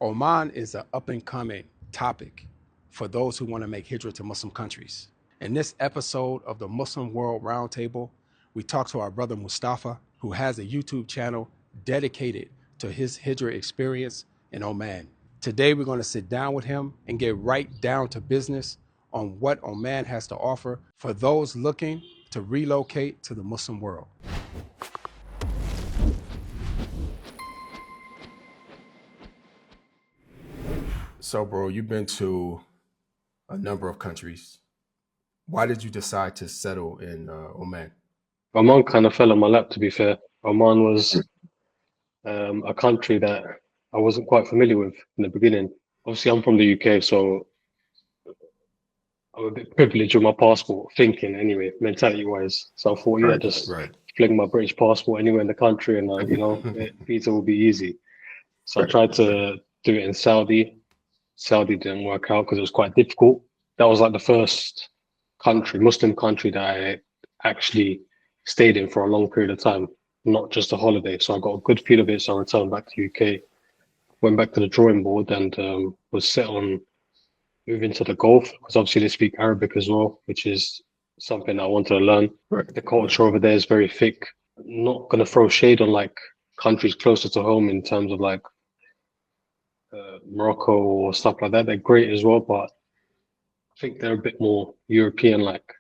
Oman is an up-and-coming topic for those who want to make hijrah to Muslim countries. In this episode of the Muslim World Roundtable, we talk to our brother Mustafa, who has a YouTube channel dedicated to his hijrah experience in Oman. Today, we're going to sit down with him and get right down to business on what Oman has to offer for those looking to relocate to the Muslim world. So, bro, you've been to a number of countries. Why did you decide to settle in Oman? Oman kind of fell on my lap, to be fair. Oman was a country that I wasn't quite familiar with in the beginning. Obviously, I'm from the UK, so I'm a bit privileged with my passport, thinking anyway, mentality-wise. So I thought, just fling my British passport anywhere in the country and, visa will be easy. So I tried to do it in Saudi. Saudi didn't work out because it was quite difficult. That was like the first Muslim country that I actually stayed in for a long period of time, not just a holiday. So I got a good feel of it. So I returned back to UK, went back to the drawing board and was set on moving to the Gulf because obviously they speak Arabic as well, which is something I want to learn. The culture over there is very thick. Not going to throw shade on like countries closer to home in terms of like Morocco or stuff like that. They're great as well, but I think they're a bit more European-like,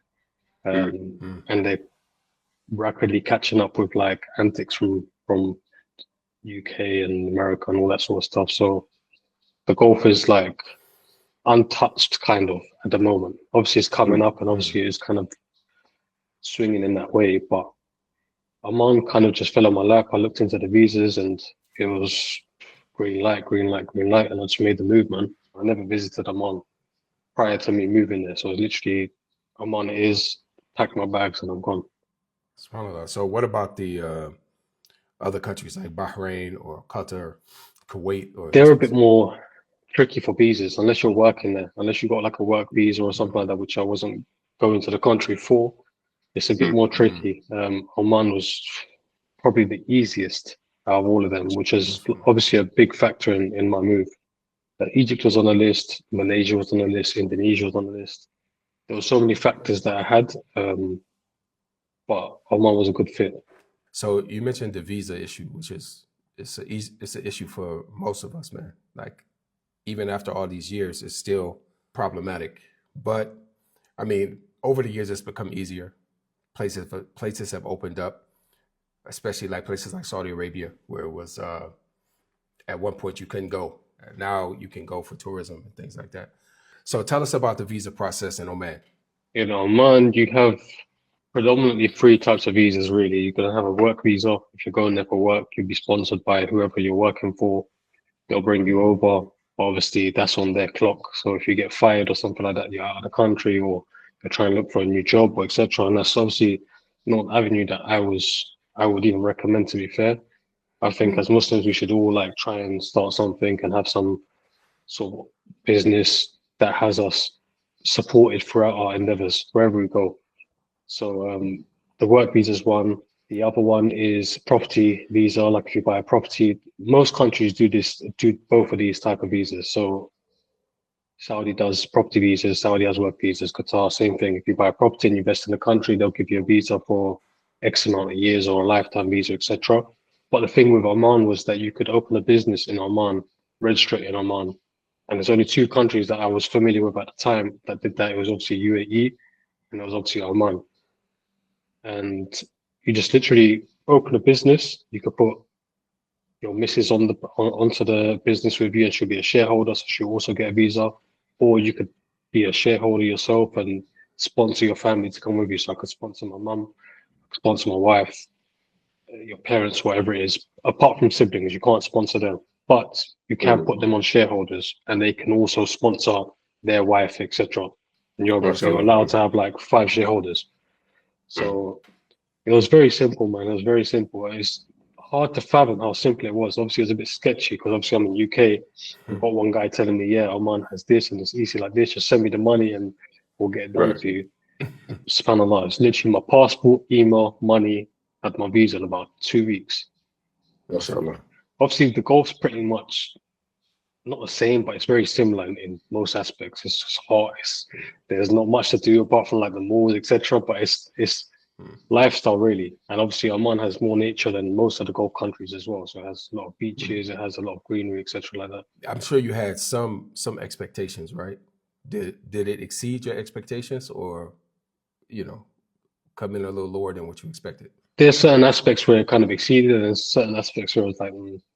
and they're rapidly catching up with like antics from UK and America and all that sort of stuff. So the Gulf is like untouched kind of at the moment. Obviously, it's coming up, and obviously it's kind of swinging in that way. But Oman kind of just fell on my lap. I looked into the visas, and it was green light, green light, green light, and I just made the movement. I never visited Oman prior to me moving there, so literally Oman is pack my bags and I'm gone. So what about the other countries like Bahrain or Qatar, Kuwait? They're a bit more tricky for visas unless you're working there, unless you've got like a work visa or something like that, which I wasn't going to the country for. It's a bit more tricky. Oman was probably the easiest out of all of them, which is obviously a big factor in my move. Egypt was on the list, Malaysia was on the list, Indonesia was on the list. There were so many factors that I had, but Oman was a good fit. So you mentioned the visa issue, which is it's an issue for most of us, man. Like even after all these years, it's still problematic. But I mean, over the years, it's become easier. Places have opened up, especially like places like Saudi Arabia, where it was at one point you couldn't go. Now you can go for tourism and things like that. So tell us about the visa process in Oman. In Oman, you have predominantly three types of visas, really. You're going to have a work visa. If you're going there for work, you'll be sponsored by whoever you're working for. They'll bring you over. Obviously, that's on their clock. So if you get fired or something like that, you're out of the country or you're trying to look for a new job or etc. And that's obviously not an avenue that I would even recommend, to be fair. I think as Muslims, we should all like try and start something and have some sort of business that has us supported throughout our endeavors, wherever we go. So the work visa is one. The other one is property visa. Like if you buy a property, most countries do both of these type of visas. So Saudi does property visas, Saudi has work visas, Qatar, same thing. If you buy a property and you invest in the country, they'll give you a visa for X amount of years or a lifetime visa, etc. But the thing with Oman was that you could open a business in Oman, register it in Oman. And there's only two countries that I was familiar with at the time that did that. It was obviously UAE and it was obviously Oman. And you just literally open a business. You could put your missus onto the business with you and she'll be a shareholder, so she'll also get a visa. Or you could be a shareholder yourself and sponsor your family to come with you. So I could sponsor my mum, sponsor my wife, your parents, whatever it is. Apart from siblings, you can't sponsor them, but you can put them on shareholders and they can also sponsor their wife, etc. And you're allowed to have like 5 shareholders. So it was very simple, man. It was very simple. It's hard to fathom how simple it was. Obviously, it was a bit sketchy because obviously I'm in UK. I've got one guy telling me, yeah, Oman has this and it's easy like this. Just send me the money and we'll get it done to you. SubhanAllah. It's literally my passport, email, money, had my visa in about 2 weeks. Mashallah. Obviously, the Gulf's pretty much not the same, but it's very similar in most aspects. It's just hot. There's not much to do apart from like the malls, etc. But it's Mm. lifestyle really, and obviously Oman has more nature than most of the Gulf countries as well. So it has a lot of Mm. beaches, it has a lot of greenery, etc. like that. I'm sure you had some expectations, right? Did it exceed your expectations, or you know, come in a little lower than what you expected? There's certain aspects where it kind of exceeded, and there's certain aspects where it's like,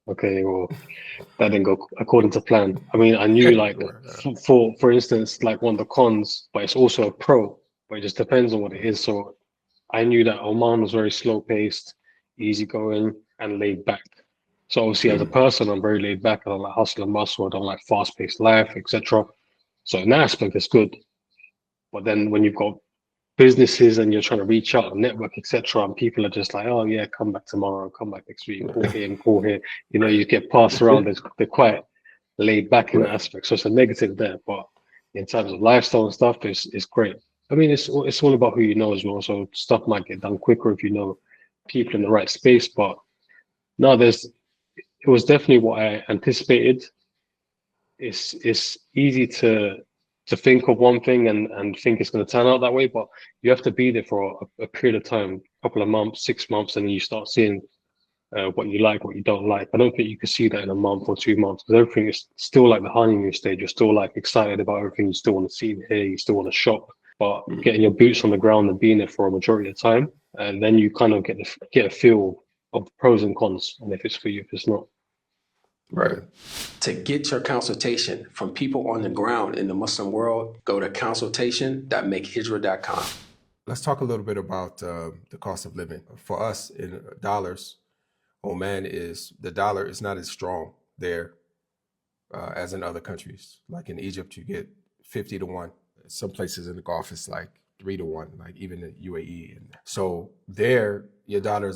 okay, well, that didn't go according to plan. I mean, I knew like Right. for instance, like one of the cons, but it's also a pro, but it just depends on what it is. So I knew that Oman was very slow paced, easygoing, and laid back. So obviously, as a Mm. person, I'm very laid back. I don't like hustle and bustle. I don't like fast paced life, etc. So in that aspect, it's good. But then when you've got businesses and you're trying to reach out and network, etc., and people are just like, oh yeah, come back tomorrow, come back next week, call here and call here. You know, Right. you get passed around. They're quite laid back in that Right. aspect. So it's a negative there. But in terms of lifestyle and stuff, it's great. I mean, it's all about who you know as well. So stuff might get done quicker if you know people in the right space. But no, it was definitely what I anticipated. It's easy to think of one thing and think it's going to turn out that way, but you have to be there for a period of time, a couple of months, 6 months, and then you start seeing what you like, what you don't like. I don't think you can see that in a month or 2 months because everything is still like the honeymoon stage. You're still like excited about everything. You still want to see here. You still want to shop, but Mm. getting your boots on the ground and being there for a majority of the time, and then you kind of get a feel of the pros and cons, and if it's for you, if it's not. Right. To get your consultation from people on the ground in the Muslim world, go to consultation.makehijra.com. Let's talk a little bit about the cost of living. For us in dollars, Oman the dollar is not as strong there as in other countries. Like in Egypt, you get 50 to 1. Some places in the Gulf, it's like 3 to 1, like even in UAE. And so there, your dollar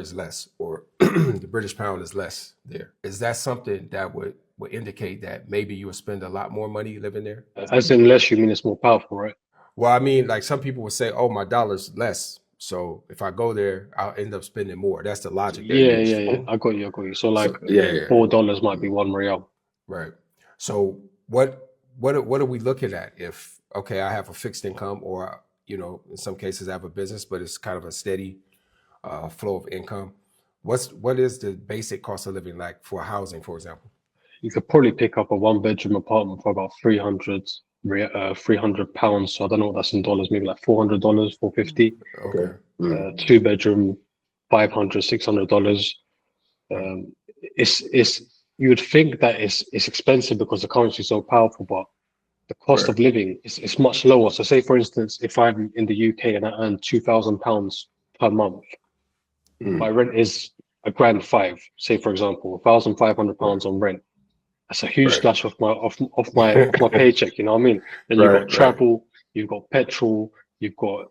is less, or the British pound is less there. Is that something that would indicate that maybe you would spend a lot more money living there? As in less, you mean it's more powerful, right? Well, I mean, like some people would say, oh, my dollar's less. So if I go there, I'll end up spending more. That's the logic they Yeah, use. yeah, yeah. I got you. I got you. So like So yeah. $4 might be 1 real. Right. So what are we looking at if, okay, I have a fixed income, or in some cases I have a business, but it's kind of a steady flow of income. What is the basic cost of living like for housing, for example? You could probably pick up a 1 bedroom apartment for about 300 £300. So I don't know what that's in dollars, maybe like $400, 450. Okay. 2 bedroom, 500, $600. It's you would think that it's expensive because the currency is so powerful, but the cost Right. of living is much lower. So say for instance, if I'm in the UK and I earn £2,000 per month, my rent is a grand five. Say for example, Right. £1,500 on rent. That's a huge Right. splash off my paycheck. You know what I mean? Then you've got Right. Right. travel, you've got petrol, you've got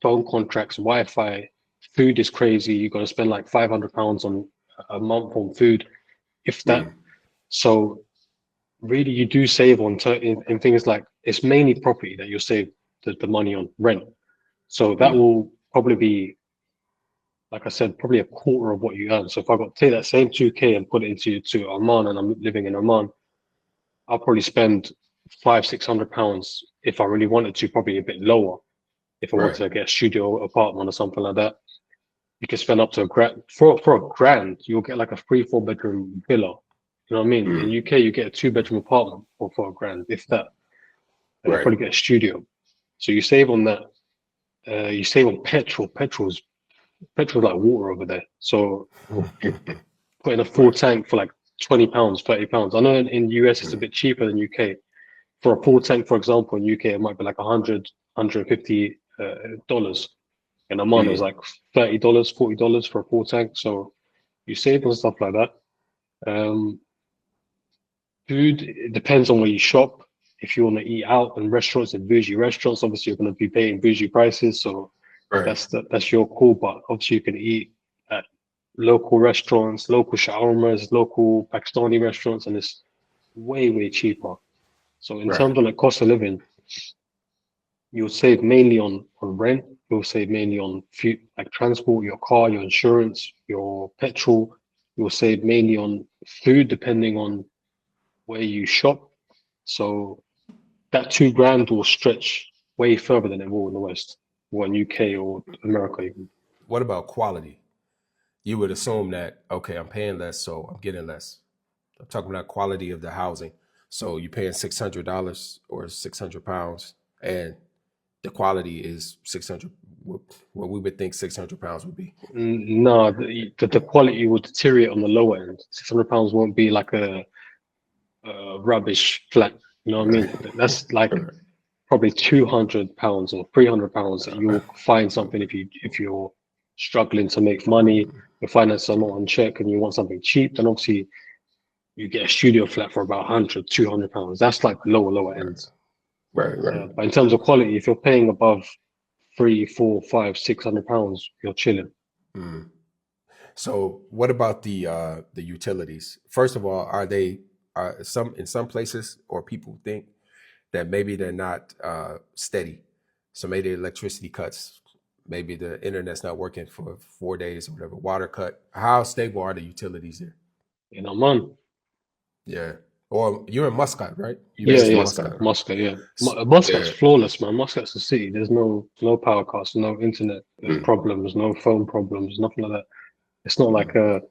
phone contracts, Wi-Fi, food is crazy. You've got to spend like £500 on a month on food, if that. Mm. So really, you do save in things like it's mainly property that you'll save the money on rent. So that Mm. will probably be, like I said, probably a quarter of what you earn. So if I got take that same 2K and put it into Oman and I'm living in Oman, I'll probably spend £500-600 if I really wanted to, probably a bit lower if I wanted Right. to get a studio apartment or something like that. You can spend up to a grand for a grand. You'll get like a 3-4 bedroom villa. You know what I mean? In Mm. UK, you get a 2 bedroom apartment for a grand, if that. And you Right. probably get a studio. So you save on that. You save on petrol. Petrol's like water over there. So putting a full Right. tank for like £20, £30. I know in US it's a bit cheaper than UK. For a full tank, for example, in UK it might be like 100, $150. In Oman, it was Mm. like $30, $40 for a full tank. So you save on stuff like that. Um, Food, it depends on where you shop. If you want to eat out in restaurants and bougie restaurants, obviously you're going to be paying bougie prices. So Right. that's your call. But obviously you can eat at local restaurants, local shawarmas, local Pakistani restaurants, and it's way cheaper. So in Right. terms of like cost of living, you'll save mainly on rent. You'll save mainly on food, like transport, your car, your insurance, your petrol. You'll save mainly on food, depending on where you shop. So that $2,000 will stretch way further than it will in the West, or in UK or America even. What about quality? You would assume that, okay, I'm paying less, so I'm getting less. I'm talking about quality of the housing. So you're paying $600 or £600, and the quality is 600. What we would think £600 would be. No, the quality will deteriorate on the lower end. £600 won't be like a rubbish flat. You know what I mean? That's like probably £200 or £300 that you will find something if you're struggling to make money, your finances are not on check, and you want something cheap. Then obviously you get a studio flat for about £100, £200. That's like lower ends. Right. But in terms of quality, if you're paying above £300, £400, £500, £600, you're chilling. Mm. So what about the utilities? First of all, are they in some places, or people think that maybe they're not steady? So maybe the electricity cuts, maybe the internet's not working for 4 days or whatever, water cut. How stable are the utilities there? In Oman. Yeah. Or you're in Muscat, right? Yeah. Muscat, yeah. Muscat's flawless, man. Muscat's a city. There's no power cuts, no internet problems, no phone problems, nothing like that. It's not like the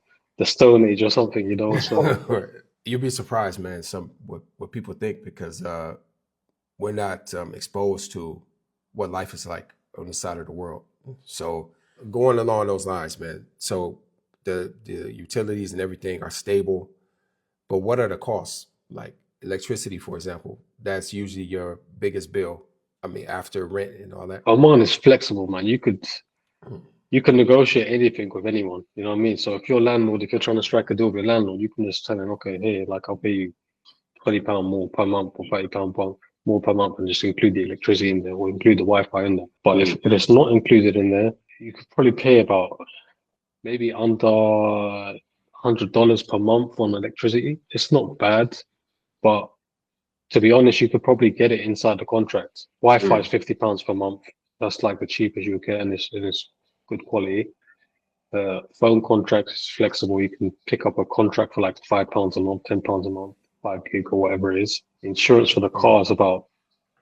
Stone Age or something, you know. So you'll be surprised, man. What people think, because we're not exposed to what life is like on the side of the world. So going along those lines, man. So the utilities and everything are stable, but what are the costs? Like electricity, for example, that's usually your biggest bill. I mean, after rent and all that. Oman is flexible, man. You can negotiate anything with anyone. You know what I mean? So if you're trying to strike a deal with your landlord, you can just tell him, okay, hey, like I'll pay you £20 more per month or £30 more per month, and just include the electricity in there or include the Wi-Fi in there. But if it's not included in there, you could probably pay about maybe under $100 per month on electricity. It's not bad, but to be honest, you could probably get it inside the contract. Wi-Fi is £50 per month. That's like the cheapest you get, and it's good quality. Phone contracts is flexible. You can pick up a contract for like £5 a month, £10 a month, 5 gig or whatever it is. Insurance for the car is about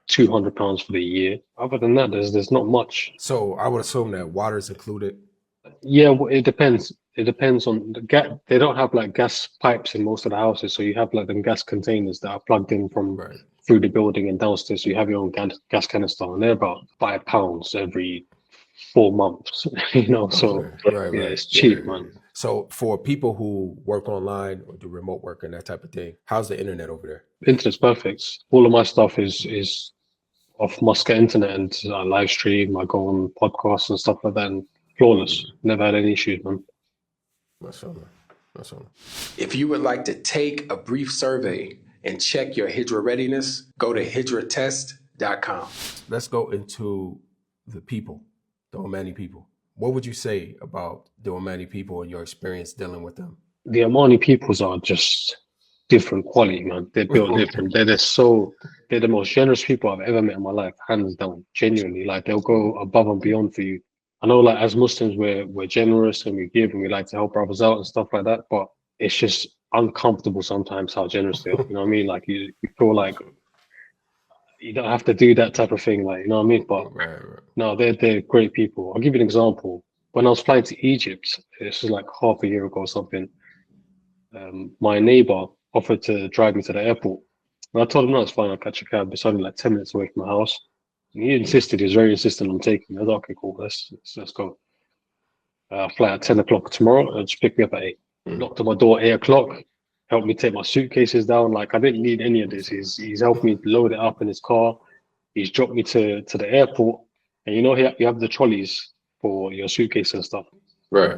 £200 for the year. Other than that, there's not much. So I would assume that water is included. Yeah, well, it depends. It depends on the gas. They don't have like gas pipes in most of the houses, so you have like them gas containers that are plugged in from through the building and downstairs. So you have your own gas canister, and they're about £5 every 4 months. You know, so it's cheap, man. So for people who work online or do remote work and that type of thing, how's the internet over there? Internet's perfect. All of my stuff is off Muscat internet, and I live stream. I go on podcasts and stuff like that, and flawless. Never had any issues, man. That's all. If you would like to take a brief survey and check your Hijrah readiness, go to hijratest.com. Let's go into the people, the Omani people. What would you say about the Omani people and your experience dealing with them? The Omani peoples are just different quality, man. They're built different. They're the most generous people I've ever met in my life, hands down. Genuinely, like they'll go above and beyond for you. I know, like as Muslims, we're generous and we give and we like to help brothers out and stuff like that, but it's just uncomfortable sometimes how generous they are. You know what I mean? Like you feel like you don't have to do that type of thing, like, you know what I mean? But no, they're great people. I'll give you an example. When I was flying to Egypt, this was like half a year ago or something. My neighbor offered to drive me to the airport, and I told him no, it's fine. I'll catch a cab. It's only like 10 minutes away from my house. And he insisted. He was very insistent on taking me. I was like, okay, cool. Let's go. Fly at 10 o'clock tomorrow, and just pick me up at 8. Knocked on my door at 8 o'clock. Helped me take my suitcases down. Like I didn't need any of this. He's helped me load it up in his car. He's dropped me to the airport, and you know you have the trolleys for your suitcase and stuff. Right.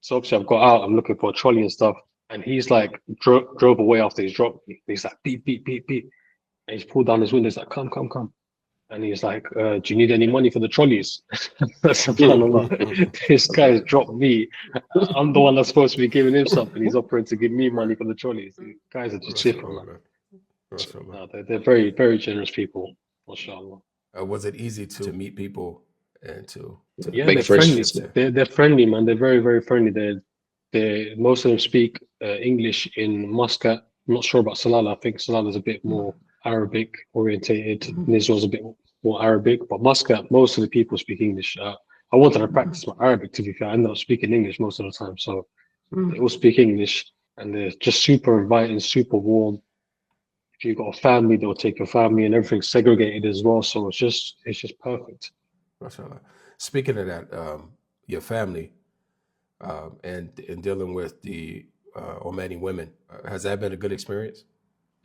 So obviously I've got out. I'm looking for a trolley and stuff, and he's like drove away after he's dropped me. He's like beep beep beep beep, and he's pulled down his window. He's like come. And he's like, do you need any money for the trolleys? This guy's dropped me. I'm the one that's supposed to be giving him something. He's offering to give me money for the trolleys. These guys are just different. No, they're very, very generous people. MashaAllah. Was it easy to meet people and to make friends? They're friendly, man. They're very, very friendly. Most of them speak English in Muscat. I'm not sure about Salalah. I think Salah's a bit more Arabic orientated, and Israel's a bit more Arabic. But Muscat, most of the people speak English. I wanted to practice my Arabic, to be fair. I ended up speaking English most of the time. So they all speak English, and they're just super inviting, super warm. If you've got a family, they'll take your family, and everything's segregated as well. So it's just perfect. Mashallah. Speaking of that, your family and dealing with the Omani women, has that been a good experience?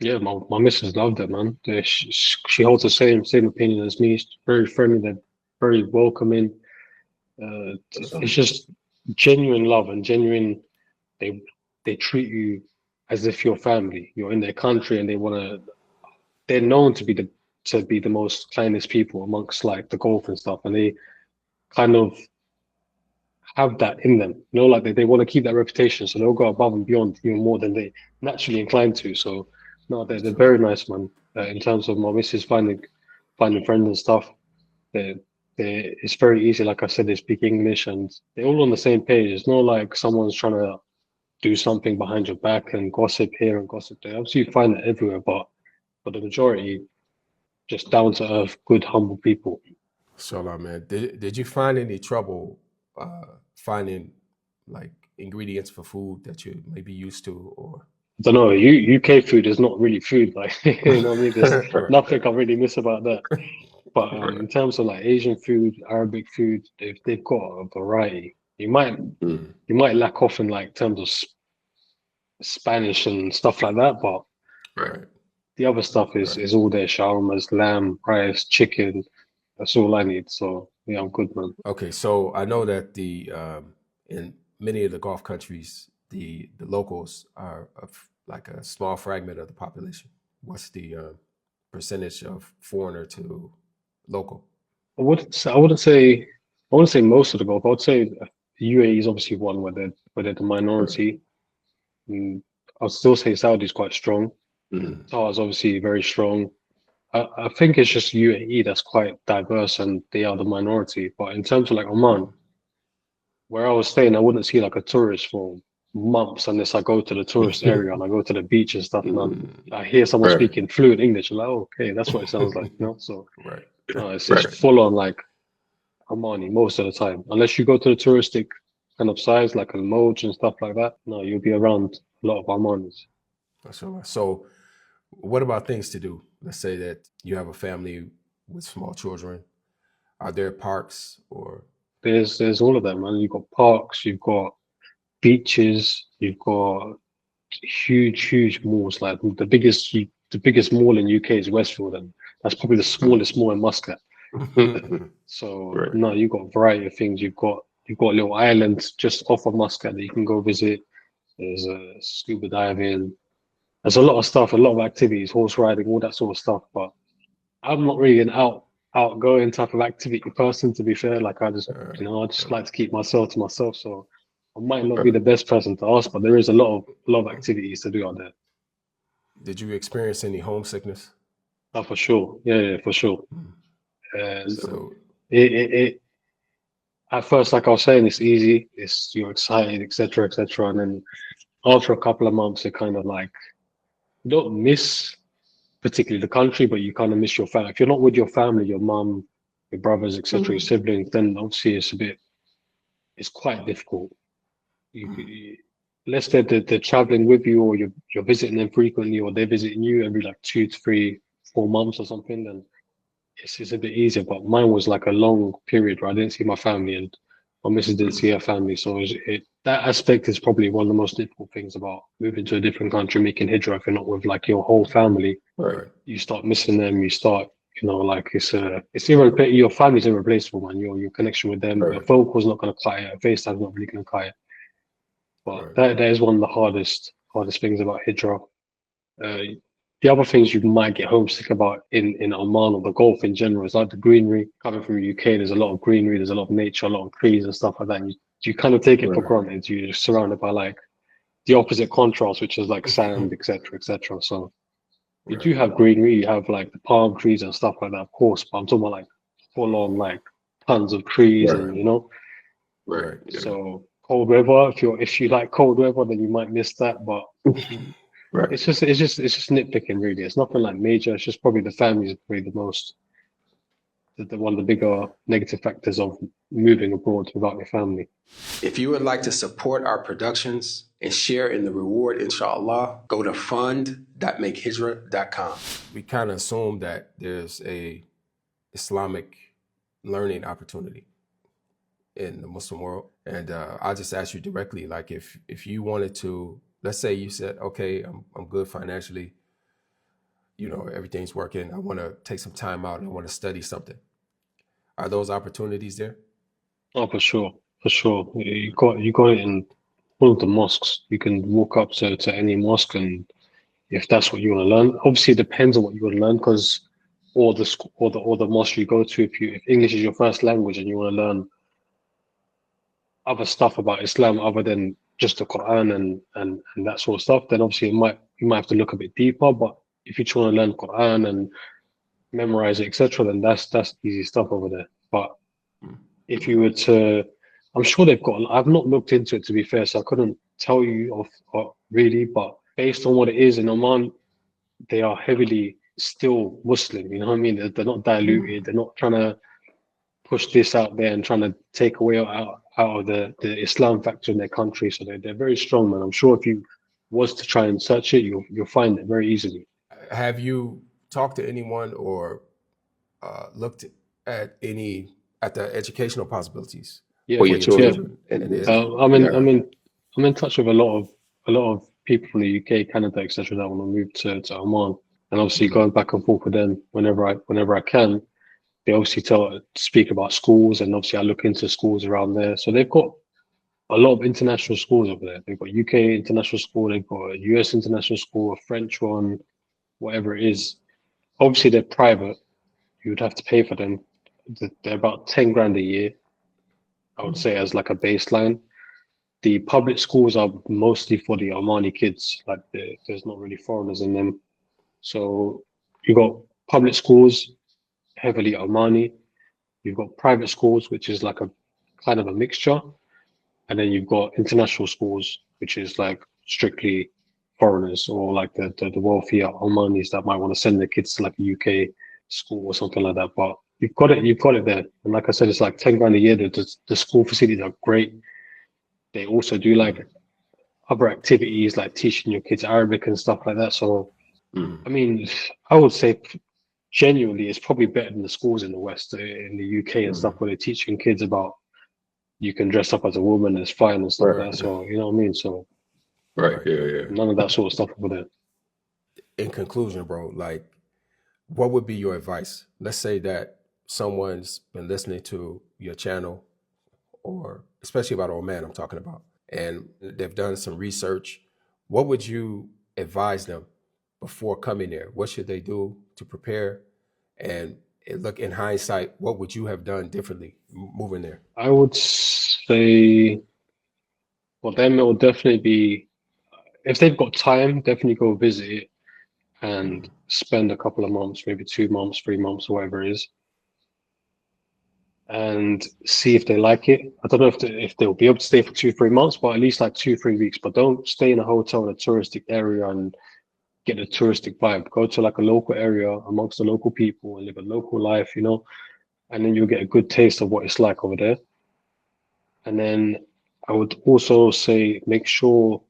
Yeah, my missus loved it, man. She holds the same opinion as me. She's very friendly. They're very welcoming. It's just genuine love and genuine. They they treat you as if you're family. You're in their country, and they want to. They're known to be the most kindest people amongst like the Gulf and stuff, and they kind of have that in them. You know, like they want to keep that reputation, so they'll go above and beyond even more than they naturally inclined to. So no, they're very nice, man. In terms of my missus finding friends and stuff, it's very easy. Like I said, they speak English and they're all on the same page. It's not like someone's trying to do something behind your back and gossip here and gossip there. Obviously, you find that everywhere, but for the majority, just down to earth, good, humble people. Inshallah, man. Did you find any trouble finding like ingredients for food that you may be used to, or I don't know. UK food is not really food, like you know what I mean. There's right, nothing I really miss about that. But right. in terms of like Asian food, Arabic food, they've got a variety. You might lack off in like terms of Spanish and stuff like that, but Right, the other stuff right. is all there: shawarmas, lamb, rice, chicken. That's all I need. So yeah, I'm good, man. Okay, so I know that the in many of the Gulf countries, the locals are like a small fragment of the population. What's the percentage of foreigner to local? I wouldn't say most of the Gulf. I would say the UAE is obviously one where they're the Right. minority. Mm, I'll still say Saudi is quite strong. Mhm. Qatar is obviously very strong. I think it's just UAE that's quite diverse and they are the minority. But in terms of like Oman, where I was staying, I wouldn't see like a tourist for months unless I go to the tourist area and I go to the beach and stuff. And I hear someone Right. speaking fluent English. I'm like, oh, okay, that's what it sounds like, you know? So Right. it's full on like Omani most of the time. Unless you go to the touristic kind of sites like Al Moj and stuff like that, no, you'll be around a lot of Omanis. So, what about things to do? Let's say that you have a family with small children. Are there parks or There's all of that, man. You've got parks, you've got beaches, you've got huge malls. Like the biggest mall in UK is Westfield, and that's probably the smallest mall in Muscat. So right? no, you've got a variety of things. You've got little islands just off of Muscat that you can go visit. There's scuba diving. There's a lot of stuff, a lot of activities, horse riding, all that sort of stuff. But I'm not really an outgoing type of activity person, to be fair. Like I just like to keep myself to myself. So I might not be the best person to ask, but there is a lot of activities to do out there. Did you experience any homesickness? Oh, for sure. Yeah, for sure. Mm. And So, it at first, like I was saying, it's easy. It's you're excited, etc., and then after a couple of months, it kind of like you don't miss particularly the country, but you kind of miss your family. If you're not with your family, your mum, your brothers, etc., your siblings, then obviously it's quite difficult. You unless they're traveling with you, or you're visiting them frequently, or they're visiting you every like 2, 3, 4 months or something, then it's a bit easier. But mine was like a long period where I didn't see my family, and my missus didn't see her family. So that aspect is probably one of the most difficult things about moving to a different country, making hijrah. If you're not with like your whole family, right, you start missing them. You start, like it's irreplaceable. Your family's irreplaceable, man. Your connection with them, a right, phone call's not going to cut it. A FaceTime's not really going to cut it. But right, that is one of the hardest things about hijrah. Uh, the other things you might get homesick about in Oman or the Gulf in general is like the greenery. Coming from the UK, there's a lot of greenery, there's a lot of nature, a lot of trees and stuff like that. And you kind of take it for right. granted. You're surrounded by like the opposite contrast, which is like sand, etc., etc. So you Right, do have greenery, you have like the palm trees and stuff like that, of course. But I'm talking about like full on like tons of trees right, and right. so cold weather. If you like cold weather, then you might miss that. But Right. It's just nitpicking really. It's nothing like major. It's just probably the family is probably the most one of the bigger negative factors of moving abroad without your family. If you would like to support our productions and share in the reward, inshallah, go to fund.makehijra.com. We kind of assume that there's a Islamic learning opportunity in the Muslim world. And I'll just ask you directly, like if you wanted to, let's say you said, okay, I'm good financially, everything's working. I want to take some time out and I want to study something. Are those opportunities there? Oh, for sure, for sure. You got it in all of the mosques. You can walk up to any mosque, and if that's what you want to learn, obviously it depends on what you want to learn, because or the mosque you go to, if English is your first language and you want to learn other stuff about Islam other than just the Quran and that sort of stuff, then obviously you might have to look a bit deeper. But if you try to learn Quran and memorize it, etc., then that's easy stuff over there. But if you were to, I'm sure they've got. I've not looked into it, to be fair, so I couldn't tell you of really. But based on what it is in Oman, they are heavily still Muslim. You know what I mean? They're not diluted. They're not trying to push this out there and trying to take away out of the Islam factor in their country. So they're very strong, man. I'm sure if you was to try and search it, you'll find it very easily. Have you talked to anyone or looked at the educational possibilities Yeah, for your yeah. children? And I'm in touch with a lot of people from the UK, Canada, etc. that want to move to Oman, and obviously going back and forth with them whenever I can. They obviously speak about schools, and obviously I look into schools around there. So they've got a lot of international schools over there. They've got UK international school, they've got a US international school, a French one, whatever it is. Obviously they're private. You would have to pay for them. They're about 10 grand a year, I would say, as like a baseline. The public schools are mostly for the Omani kids. Like there's not really foreigners in them. So you got public schools, heavily Omani. You've got private schools, which is like a kind of a mixture. And then you've got international schools, which is like strictly foreigners, or like the wealthier Omanis that might want to send their kids to like a UK school or something like that. But you've got it there. And like I said, it's like 10 grand a year. The school facilities are great. They also do like other activities like teaching your kids Arabic and stuff like that. So, I mean, I would say genuinely it's probably better than the schools in the West, in the UK and stuff, where they're teaching kids about you can dress up as a woman, it's fine and stuff like that. So, you know what I mean? So, none of that sort of stuff over there. In conclusion, bro, like, what would be your advice? Let's say that someone's been listening to your channel, or especially about Oman I'm talking about, and they've done some research. What would you advise them before coming there? What should they do to prepare? And look, in hindsight, what would you have done differently moving there? I would say, well, then it will definitely be, if they've got time, definitely go visit it and spend a couple of months, maybe 2 months, 3 months, whatever it is, and see if they like it. I don't know if they'll be able to stay for 2-3 months, but at least like 2-3 weeks. But don't stay in a hotel in a touristic area and get a touristic vibe. Go to like a local area amongst the local people and live a local life, and then you'll get a good taste of what it's like over there. And then I would also say make sure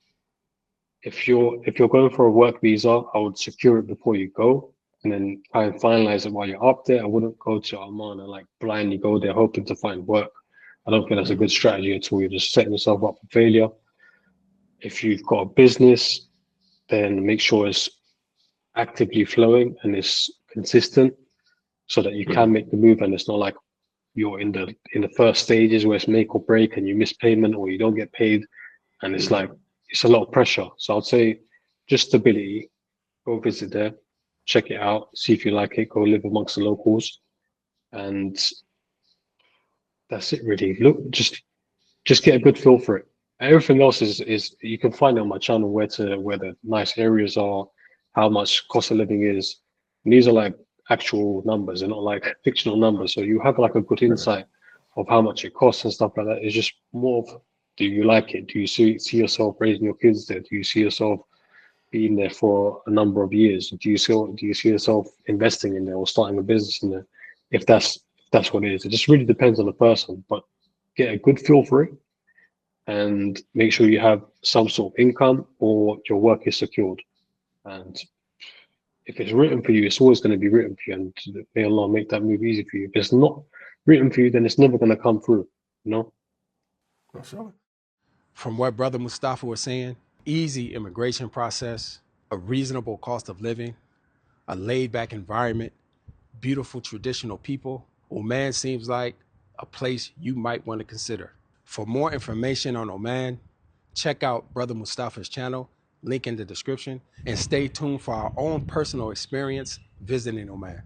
if you're going for a work visa, I would secure it before you go, and then try and finalize it while you're up there. I wouldn't go to Oman and like blindly go there hoping to find work. I don't think that's a good strategy at all. You're just setting yourself up for failure. If you've got a business, then make sure it's actively flowing and it's consistent, so that you can make the move, and it's not like you're in the first stages where it's make or break and you miss payment or you don't get paid, and it's like it's a lot of pressure. So I'd say just stability. Go visit there, check it out, see if you like it, go live amongst the locals, and that's it really. Look, just get a good feel for it. Everything else is you can find it on my channel where the nice areas are, how much cost of living is. And these are like actual numbers, they're not like fictional numbers. So you have like a good insight of how much it costs and stuff like that. It's just more of, do you like it? Do you see yourself raising your kids there? Do you see yourself been there for a number of years? Do you see yourself investing in there or starting a business in there? If that's what it is, it just really depends on the person. But get a good feel for it and make sure you have some sort of income or your work is secured. And if it's written for you, it's always going to be written for you. And may Allah make that move easy for you. If it's not written for you, then it's never going to come through. You know? Mashallah. From what Brother Mustafa was saying, easy immigration process, a reasonable cost of living, a laid back environment, beautiful traditional people, Oman seems like a place you might want to consider. For more information on Oman, check out Brother Mustafa's channel, link in the description, and stay tuned for our own personal experience visiting Oman.